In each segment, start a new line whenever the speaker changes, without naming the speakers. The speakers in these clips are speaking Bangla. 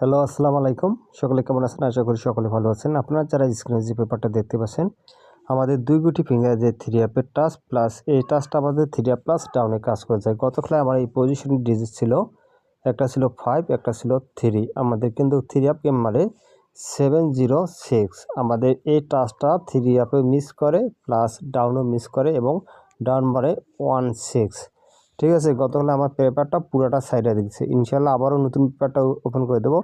হ্যালো, আসসালামু আলাইকুম। সকলে কেমন আছেন? আশা করি সকলে ভালো আছেন। আপনারা যারা স্ক্রিনে যে পেপারটা দেখতে পাচ্ছেন, আমাদের ২ গুটি ফিঙ্গার যে 3 অ্যাপের টাচ প্লাস এই টাচটা আমাদের 3 অ্যাপ প্লাস ডাউনে কাজ করে যায়। গত খেলায় আমার এই পজিশন ডিজিট ছিল, একটা ছিল 5, একটা ছিল 3। আমাদের কিন্তু 3 অ্যাপ গেম মারে 706। আমাদের এই টাচটা 3 অ্যাপে মিস করে প্লাস ডাউনও মিস করে এবং ডাউন মারে 16। ঠিক আছে, গতকাল আমার পেপারটা পুরোটা সাইডে দিচ্ছে। ইনশাল্লাহ আবারও নতুন পেপারটা ওপেন করে দেবো।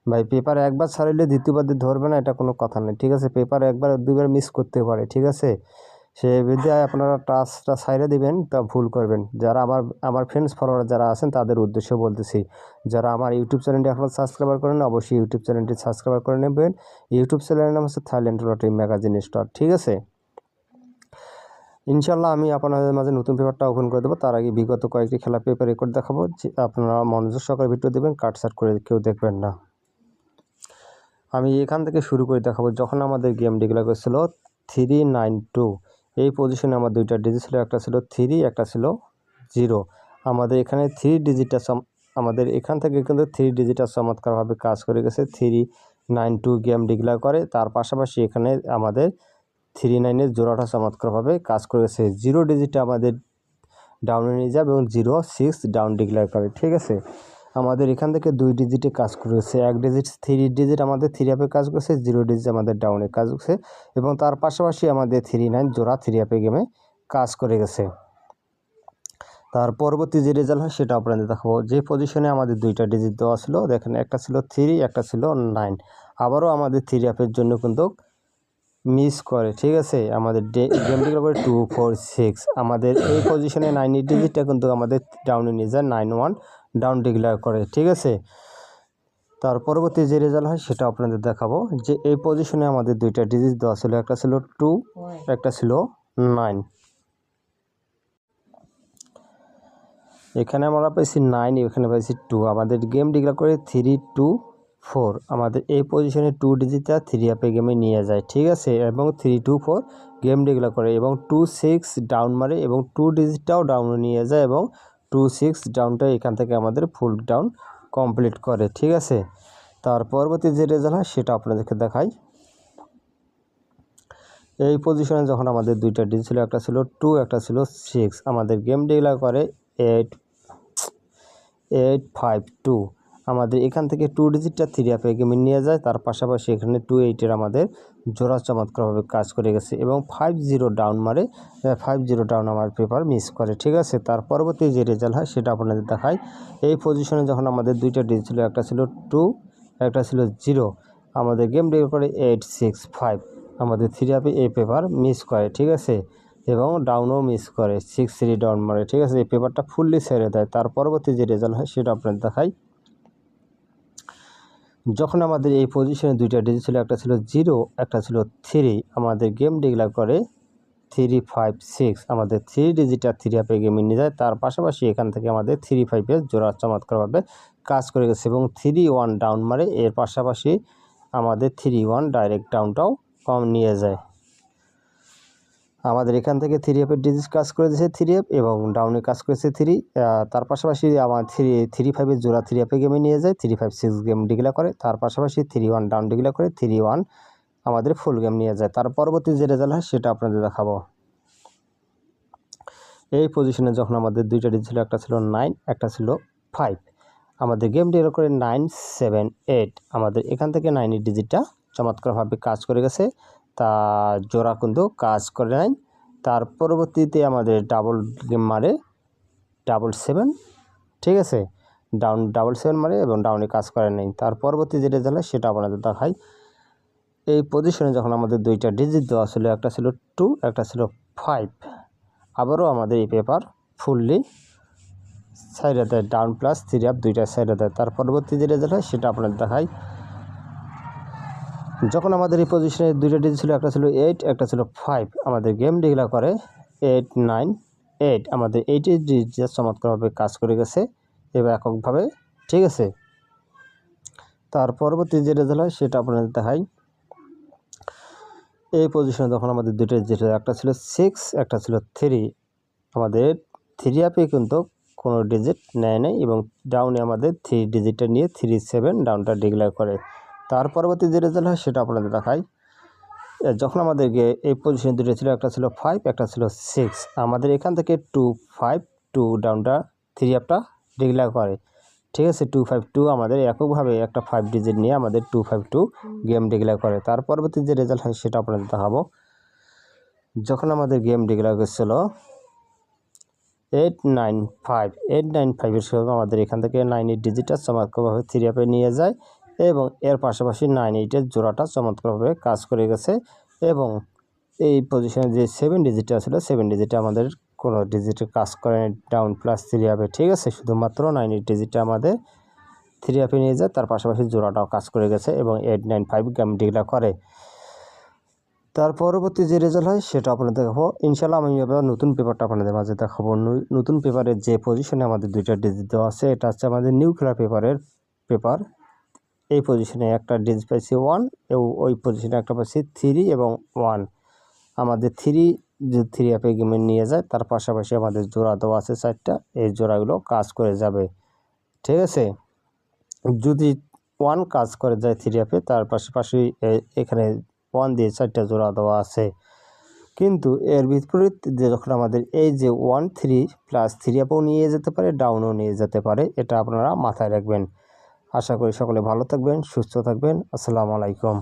ভাই পেপার একবার ছাড়িলে দ্বিতীয়বার দিয়ে ধরবে না, এটা কোনো কথা নেই। ঠিক আছে, পেপার একবার দুইবার মিস করতে পারে। ঠিক আছে, সে বিদ্যায় আপনারা টাচটা সাইডে দিবেন, তা ভুল করবেন। যারা আমার ফ্রেন্ডস ফলোয়ার যারা আছেন তাদের উদ্দেশ্যে বলতেছি, যারা আমার ইউটিউব চ্যানেলটি এখনও সাবস্ক্রাইবার করেন অবশ্যই ইউটিউব চ্যানেলটি সাবস্ক্রাইবার করে নেবেন। ইউটিউব চ্যানেলের নাম হচ্ছে থাইল্যান্ড লটারি ম্যাগাজিন স্টার। ঠিক আছে, ইনশাল্লাহ আমি আপনাদের মাঝে নতুন পেপারটা ওপেন করে দেবো। তার আগে বিগত কয়েকটি খেলা পেপার রেকর্ড দেখাবো, যে আপনারা মনোযোগ সহকারে ভিডিও দেবেন, কাটসাট করে কেউ দেখবেন না। আমি এখান থেকে শুরু করে দেখাবো। যখন আমাদের গেম ডিক্লেয়ার করেছিল 392, এই পজিশনে আমার দুইটা ডিজিট ছিল, একটা ছিল 3, একটা ছিল 0। আমাদের এখানে 3 ডিজিটটা আমাদের এখান থেকে কিন্তু 3 ডিজিটটা চমৎকারভাবে কাজ করে গেছে। 392 গেম ডিক্লেয়ার করে, তার পাশাপাশি এখানে আমাদের 39-এর জোড়াটা চমৎকারভাবে কাজ করেছে। 0 ডিজিটটা আমাদের ডাউনে নিয়ে যাবে এবং 06 ডাউন ডিক্লেয়ার করে। ঠিক আছে, আমাদের এখান থেকে 2 ডিজিটে কাজ করেছে। 1 ডিজিট 3 ডিজিট আমাদের 3 অ্যাপে কাজ করেছে, 0 ডিজিট আমাদের ডাউনে কাজ করছে এবং তার পাশাপাশি আমাদের 39 জোড়া 3 অ্যাপে গেমে কাজ করে গেছে। তার পরবর্তী যে রেজাল্ট হয় সেটা আপনাদের দেখাবো। যে পজিশনে আমাদের দুইটা ডিজিট দেওয়া ছিল, দেখেন একটা ছিল 3, একটা ছিল 9। আবারও আমাদের 3 অ্যাপের জন্য কিন্তু মিস করে। ঠিক আছে, আমাদের গেম ডিক্লেয়ার করে 2, 4, 6। আমাদের এই পজিশনে 9 ডিজিটটা কিন্তু আমাদের ডাউনে নিয়ে যায়, 91 ডাউন ডিক্লেয়ার করে। ঠিক আছে, তার পরবর্তী যে রেজাল্ট হয় সেটা আপনাদের দেখাবো। যে এই পজিশনে আমাদের দুইটা ডিজিট দেওয়া ছিল, একটা ছিল 2, একটা ছিল 9। এখানে আমরা পাইছি 9, এখানে পাইছি 2। আমাদের গেম ডিক্লেয়ার করে 3, 2, 4। আমাদের এই পজিশনে 2 ডিজিটটা 3 অ্যাপে গেমে নিয়ে যায়। ঠিক আছে, এবং 3, 2, 4 গেম ডিক্লেয়ার করে এবং 2, 6 ডাউন মারে এবং 2 ডিজিটটাও ডাউন নিয়ে যায় এবং 2, 6 ডাউনটা এখান থেকে আমাদের ফুল ডাউন কমপ্লিট করে। ঠিক আছে, তার পরবর্তী যে রেজাল্ট হয় সেটা আপনাদেরকে দেখাই। এই পজিশনে যখন আমাদের দুইটা ডিজিট ছিল, একটা ছিল 2, একটা ছিল 6। আমাদের গেম ডিক্লেয়ার করে 852। আমাদের এখান থেকে 2 ডিজিটটা 3 অ্যাপে গেমে নিয়ে যায়, তার পাশাপাশি এখানে 28-এর আমাদের জোড়া চমৎকারভাবে কাজ করে গেছে এবং 50 ডাউন মারে। 50 ডাউন আমার পেপার মিস করে। ঠিক আছে, তার পরবর্তী যে রেজাল্ট হয় সেটা আপনাদের দেখায়। এই পজিশনে যখন আমাদের দুইটা ডিজিট ছিল, একটা ছিল 2, একটা ছিল 0। আমাদের গেম ডিক্লেয়ার করে 865। আমাদের 3 অ্যাপে এই পেপার মিস করে। ঠিক আছে, এবং ডাউনও মিস করে, 6-3 ডাউন মারে। ঠিক আছে, এই পেপারটা ফুললি ছেড়ে দেয়। তার পরবর্তী যে রেজাল্ট হয় সেটা আপনাদের দেখাই। যখন আমাদের এই পজিশনে দুইটা ডিজিট ছিল, একটা ছিল 0, একটা ছিল 3। আমাদের গেম ডিক্লেয়ার করে 356। আমাদের 3 ডিজিটটা 3 অ্যাপে গেমে নিয়ে যায়, তার পাশাপাশি এখান থেকে আমাদের 35-এর জোড়া চমৎকারভাবে কাজ করে গেছে এবং 3-1 ডাউন মারে। এর পাশাপাশি আমাদের 3-1 ডাইরেক্ট ডাউনটাও কম নিয়ে যায়। আমাদের এখান থেকে 3 অ্যাপের ডিজিট কাজ করে দিয়েছে 3 অ্যাপ এবং ডাউনে কাজ করেছে 3। তার পাশাপাশি আমার 3-5-এর জোড়া 3 অ্যাপে গেমে নিয়ে যায়, 3-5-6 গেম ডিক্লেয়ার করে। তার পাশাপাশি 3-1 ডাউন ডিক্লেয়ার করে 3-1 আমাদের ফুল গেম নিয়ে যায়। তার পরবর্তী যে রেজাল্ট হয় সেটা আপনাদের দেখাবো। এই পজিশনে যখন আমাদের দুইটা ডিজিট ছিল, একটা ছিল 9, একটা ছিল 5। আমাদের গেম ডিক্লেয়ার করে 978। আমাদের এখান থেকে 9-এর ডিজিটটা চমৎকারভাবে কাজ করে গেছে, তা জোড়া কিন্তু কাজ করে নাই। তার পরবর্তীতে আমাদের ডাবল গেম মারে 777। ঠিক আছে, ডাউন 777 মারে এবং ডাউনে কাজ করে নাই। তার পরবর্তী যে রেজাল্ট হয় সেটা আপনাদের দেখাই। এই পজিশনে যখন আমাদের দুইটা ডিজিট দেওয়া ছিল, একটা ছিল 2, একটা ছিল 5। আবারও আমাদের এই পেপার ফুললি সাইডে দেয়, ডাউন প্লাস 3 অ্যাপ দুইটা সাইডে দেয়। তার পরবর্তী যে রেজাল্ট হয় সেটা আপনাদের দেখাই। যখন আমাদের এই পজিশনে দুইটা ডিজিট ছিল, একটা ছিল 8, একটা ছিল 5। আমাদের গেম ডিক্লেয়ার করে 898। আমাদের 8-এর ডিজিট চমৎকারভাবে কাজ করে গেছে এবার এককভাবে। ঠিক আছে, তার পরবর্তী যে রেজাল্ট হয় সেটা আপনাদের দেখাই। এই পজিশনে যখন আমাদের দুইটা ডিজিট, একটা ছিল 6, একটা ছিল 3। আমাদের 3 অ্যাপে কিন্তু কোনো ডিজিট নেয় নাই এবং ডাউনে আমাদের 3 ডিজিটটা নিয়ে 37 ডাউনটা ডিক্লেয়ার করে। তার পরবর্তী যে রেজাল্ট হয় সেটা আপনাদের দেখাই। যখন আমাদেরকে এই পজিশন দুটো ছিল, একটা ছিল 5, একটা ছিল 6, আমাদের এখান থেকে 2 5 2 ডাউনটা 3 আপটা ডিক্লেয়ার করে। ঠিক আছে, 252 আমাদের এককভাবে একটা 5 ডিজিট নিয়ে আমাদের 252 গেম ডিক্লেয়ার করে। তার পরবর্তী যে রেজাল্ট হয় সেটা আপনাদের দেখাবো। যখন আমাদের গেম ডিক্লেয়ার করছিল 895 এর সঙ্গে আমাদের এখান থেকে 98 ডিজিটটা চমৎকারভাবে 3 আপে নিয়ে যায় এবং এর পাশাপাশি 98 এর জোড়াটা চমৎকারভাবে কাজ করে গেছে এবং এই পজিশনে যে 7 ডিজিটটা ছিল 7 ডিজিটটা আমাদের কোনো ডিজিটে কাজ করে ডাউন প্লাস 3 আপে। ঠিক আছে, শুধুমাত্র 98 ডিজিটটা আমাদের 3 আপে নিয়ে যায়, তার পাশাপাশি জোড়াটাও কাজ করে গেছে এবং 895 গেম ডিক্লেয়ার করে। তার পরবর্তী যে রেজাল্ট হয় সেটা আপনাদের দেখাবো ইনশাল্লাহ। আমি এবার নতুন পেপারটা আপনাদের মাঝে দেখাবো। নতুন পেপারের যে পজিশনে আমাদের 2টা ডিজিট দেওয়া আছে, এটা হচ্ছে আমাদের নিউক্লিয়ার পেপারের পেপার। এই পজিশনে একটা ডিজিট পাইছি 1 এবং ওই পজিশনে একটা পাইছি 3 এবং 1। আমাদের 3 অ্যাপে গেমে নিয়ে যায়, তার পাশাপাশি আমাদের জোড়া দেওয়া আছে 4টা, এই জোড়াগুলো কাজ করে যাবে। ঠিক আছে, যদি 1 কাজ করে যায় 3 অ্যাপে, তার পাশাপাশি এখানে 1 দিয়ে 4টা জোড়া দেওয়া আছে। কিন্তু এর বিপরীত যে যখন আমাদের এই যে 1 3 প্লাস 3 আপও নিয়ে যেতে পারে, ডাউনও নিয়ে যেতে পারে, এটা আপনারা মাথায় রাখবেন। আশা করি সকলে ভালো থাকবেন, সুস্থ থাকবেন। আসসালামু আলাইকুম।